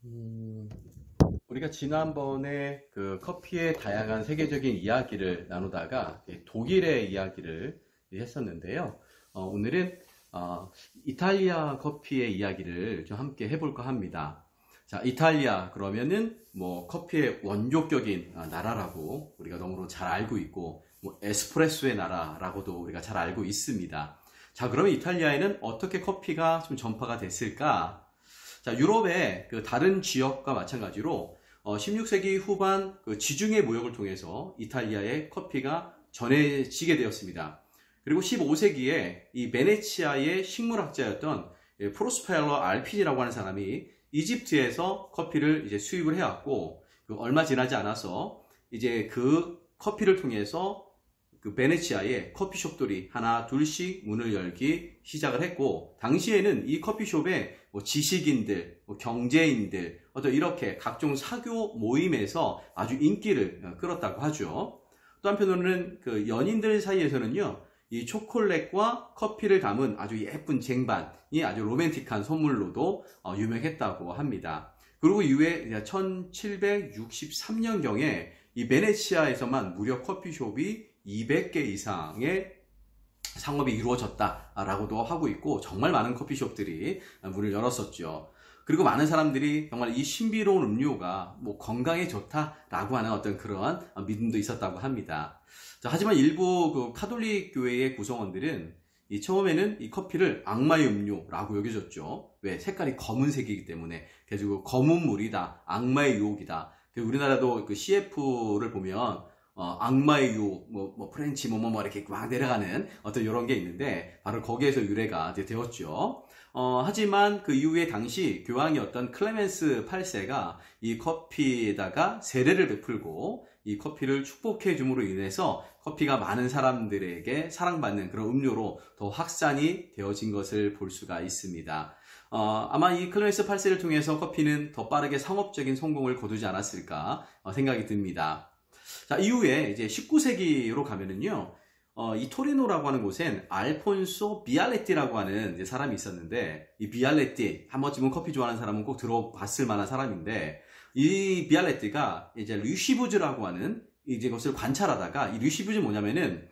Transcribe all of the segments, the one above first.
음, 우리가 지난번에 그 커피의 다양한 세계적인 이야기를 나누다가 독일의 이야기를 했었는데요. 오늘은 이탈리아 커피의 이야기를 좀 함께 해볼까 합니다. 자, 이탈리아 그러면은 뭐 커피의 원조격인 나라라고 우리가 너무나 잘 알고 있고, 뭐 에스프레소의 나라라고도 우리가 잘 알고 있습니다. 자, 그러면 이탈리아에는 어떻게 커피가 좀 전파가 됐을까? 자, 유럽의 그 다른 지역과 마찬가지로 16세기 후반 그 지중해 무역을 통해서 이탈리아의 커피가 전해지게 되었습니다. 그리고 15세기에 이 베네치아의 식물학자였던 프로스페로 알피니라고 하는 사람이 이집트에서 커피를 이제 수입을 해왔고, 그 얼마 지나지 않아서 이제 그 커피를 통해서 그 베네치아에 커피숍들이 하나 둘씩 문을 열기 시작을 했고, 당시에는 이 커피숍에 뭐 지식인들, 뭐 경제인들, 어떤 이렇게 각종 사교 모임에서 아주 인기를 끌었다고 하죠. 또 한편으로는 그 연인들 사이에서는요, 이 초콜릿과 커피를 담은 아주 예쁜 쟁반이 아주 로맨틱한 선물로도 유명했다고 합니다. 그리고 이후에 1763년경에 이 베네치아에서만 무려 커피숍이 200개 이상의 상업이 이루어졌다라고도 하고 있고, 정말 많은 커피숍들이 문을 열었었죠. 그리고 많은 사람들이 정말 이 신비로운 음료가 뭐 건강에 좋다라고 하는 어떤 그런 믿음도 있었다고 합니다. 자, 하지만 일부 그 카톨릭 교회의 구성원들은 처음에는 이 커피를 악마의 음료라고 여겨졌죠. 왜? 색깔이 검은색이기 때문에. 그래서 검은 물이다, 악마의 유혹이다. 우리나라도 그 CF를 보면 악마의 유혹, 프렌치, 이렇게 막 내려가는 어떤 이런 게 있는데, 바로 거기에서 유래가 되었죠. 하지만 그 이후에 당시 교황이었던 클레멘스 8세가 이 커피에다가 세례를 베풀고, 이 커피를 축복해 줌으로 인해서 커피가 많은 사람들에게 사랑받는 그런 음료로 더 확산이 되어진 것을 볼 수가 있습니다. 아마 이 클레멘스 8세를 통해서 커피는 더 빠르게 상업적인 성공을 거두지 않았을까 생각이 듭니다. 자, 이후에 이제 19세기로 가면은요, 이 토리노라고 하는 곳엔 알폰소 비알레티라고 하는 이제 사람이 있었는데, 이 비알레티, 한 번쯤은 커피 좋아하는 사람은 꼭 들어봤을 만한 사람인데, 이 비알레티가 이제 류시부즈라고 하는 이제 것을 관찰하다가, 이 류시부즈 뭐냐면은,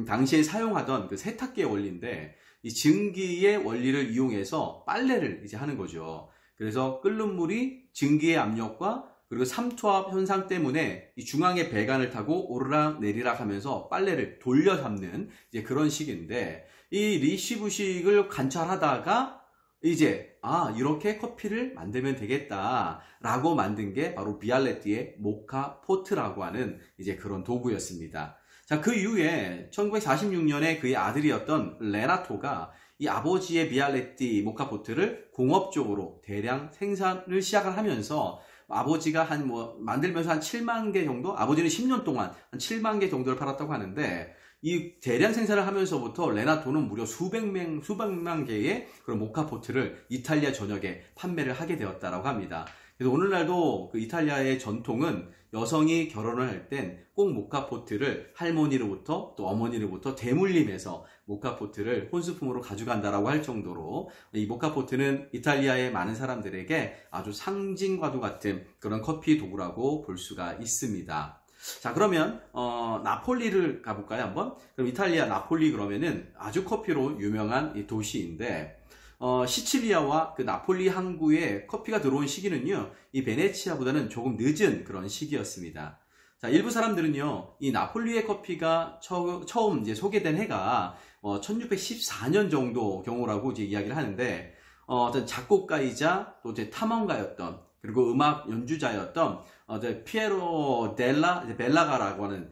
당시에 사용하던 그 세탁기의 원리인데, 이 증기의 원리를 이용해서 빨래를 이제 하는 거죠. 그래서 끓는 물이 증기의 압력과 그리고 삼투압 현상 때문에 이 중앙의 배관을 타고 오르락 내리락 하면서 빨래를 돌려 잡는 이제 그런 식인데, 이 리시부식을 관찰하다가 이제 이렇게 커피를 만들면 되겠다라고 만든 게 바로 비알레티의 모카 포트라고 하는 이제 그런 도구였습니다. 자, 그 이후에 1946년에 그의 아들이었던 레나토가 이 아버지의 비알레티 모카 포트를 공업적으로 대량 생산을 시작을 하면서, 아버지가 만들면서 한 7만 개 정도? 아버지는 10년 동안 한 7만 개 정도를 팔았다고 하는데, 이 대량 생산을 하면서부터 레나토는 무려 수백만 개의 그런 모카포트를 이탈리아 전역에 판매를 하게 되었다고 합니다. 그래서 오늘날도 그 이탈리아의 전통은 여성이 결혼을 할 땐 꼭 모카포트를 할머니로부터 또 어머니로부터 대물림해서 모카포트를 혼수품으로 가져간다라고 할 정도로, 이 모카포트는 이탈리아의 많은 사람들에게 아주 상징과도 같은 그런 커피 도구라고 볼 수가 있습니다. 자, 그러면 나폴리를 가볼까요, 한번? 그럼 이탈리아 나폴리 그러면은 아주 커피로 유명한 이 도시인데, 시칠리아와 그 나폴리 항구에 커피가 들어온 시기는요, 이 베네치아보다는 조금 늦은 그런 시기였습니다. 자, 일부 사람들은요, 이 나폴리의 커피가 처음 이제 소개된 해가 1614년 정도 경우라고 이제 이야기를 하는데, 어떤 작곡가이자 또 이제 탐험가였던, 그리고 음악 연주자였던 피에로 벨라가라고 하는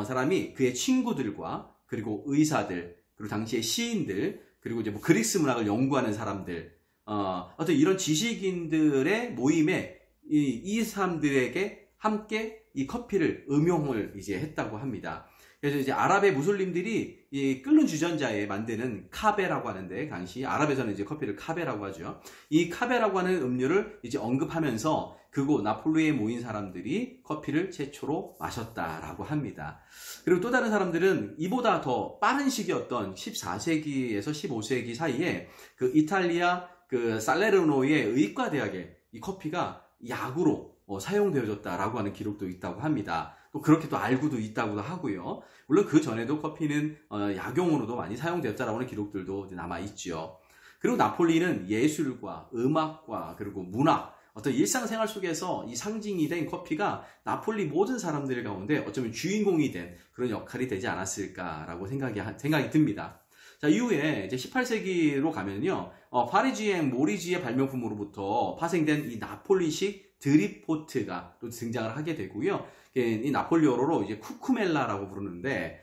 사람이 그의 친구들과, 그리고 의사들, 그리고 당시의 시인들, 그리고 이제 그리스 문학을 연구하는 사람들, 어떤 이런 지식인들의 모임에 이 사람들에게 함께 이 커피를 음용을 이제 했다고 합니다. 그래서 이제 아랍의 무슬림들이 이 끓는 주전자에 만드는 카베라고 하는데, 당시 아랍에서는 이제 커피를 카베라고 하죠. 이 카베라고 하는 음료를 이제 언급하면서 그곳 나폴리에 모인 사람들이 커피를 최초로 마셨다라고 합니다. 그리고 또 다른 사람들은 이보다 더 빠른 시기였던 14세기에서 15세기 사이에 그 이탈리아 그 살레르노의 의과대학에 이 커피가 약으로 사용되어졌다라고 하는 기록도 있다고 합니다. 또 그렇게 또 알고도 있다고도 하고요. 물론 그 전에도 커피는 약용으로도 많이 사용되었다라고 하는 기록들도 남아 있죠. 그리고 나폴리는 예술과 음악과 그리고 문학, 어떤 일상생활 속에서 이 상징이 된 커피가 나폴리 모든 사람들 가운데 어쩌면 주인공이 된 그런 역할이 되지 않았을까라고 생각이 듭니다. 자, 이후에 이제 18세기로 가면요, 파리지앵 모리지의 발명품으로부터 파생된 이 나폴리식 드립포트가 또 등장을 하게 되고요. 이 나폴리어로 이제 쿠쿠멜라라고 부르는데,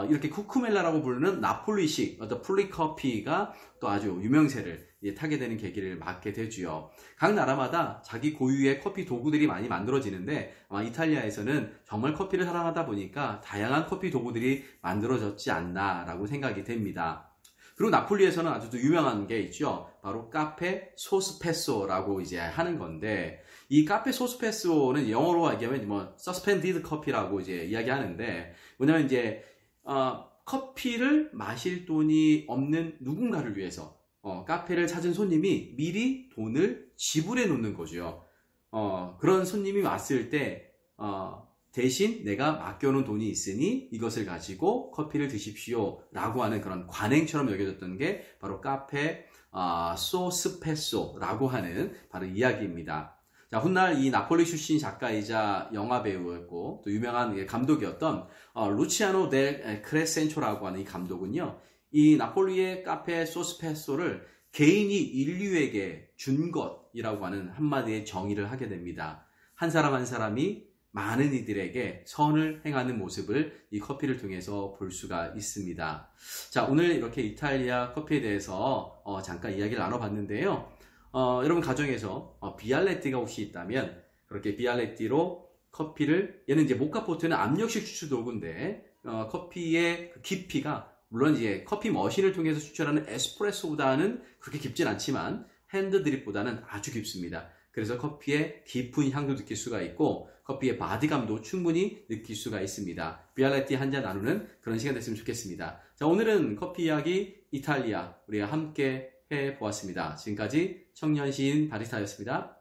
이렇게 쿠쿠멜라라고 부르는 나폴리식 어떤 플리커피가 또 아주 유명세를 타게 되는 계기를 맞게 되죠. 각 나라마다 자기 고유의 커피 도구들이 많이 만들어지는데 이탈리아에서는 정말 커피를 사랑하다 보니까 다양한 커피 도구들이 만들어졌지 않나라고 생각이 됩니다. 그리고 나폴리에서는 아주 또 유명한 게 있죠. 바로 카페 소스페소라고 이제 하는 건데, 이 카페 소스페소는 영어로 얘기하면 뭐 서스펜디드 커피라고 이제 이야기하는데, 뭐냐면 이제 커피를 마실 돈이 없는 누군가를 위해서 카페를 찾은 손님이 미리 돈을 지불해 놓는 거죠. 그런 손님이 왔을 때 대신 내가 맡겨놓은 돈이 있으니 이것을 가지고 커피를 드십시오 라고 하는 그런 관행처럼 여겨졌던 게 바로 카페 소스페소라고 하는 바로 이야기입니다. 자, 훗날 이 나폴리 출신 작가이자 영화배우였고 또 유명한 감독이었던 루치아노 델 크레센초라고 하는 이 감독은요, 이 나폴리의 카페 소스페소를 개인이 인류에게 준 것이라고 하는 한마디의 정의를 하게 됩니다. 한 사람 한 사람이 많은 이들에게 선을 행하는 모습을 이 커피를 통해서 볼 수가 있습니다. 자, 오늘 이렇게 이탈리아 커피에 대해서 잠깐 이야기를 나눠봤는데요. 여러분 가정에서 비알레티가 혹시 있다면 그렇게 비알레티로 커피를, 얘는 이제 모카포트는 압력식 추출 도구인데 커피의 그 깊이가 물론 이제 커피 머신을 통해서 추출하는 에스프레소보다는 그렇게 깊진 않지만 핸드 드립보다는 아주 깊습니다. 그래서 커피의 깊은 향도 느낄 수가 있고 커피의 바디감도 충분히 느낄 수가 있습니다. 비알레티 한 잔 나누는 그런 시간 됐으면 좋겠습니다. 자, 오늘은 커피 이야기 이탈리아 우리가 함께 해보았습니다. 지금까지 청년 시인 바리스타였습니다.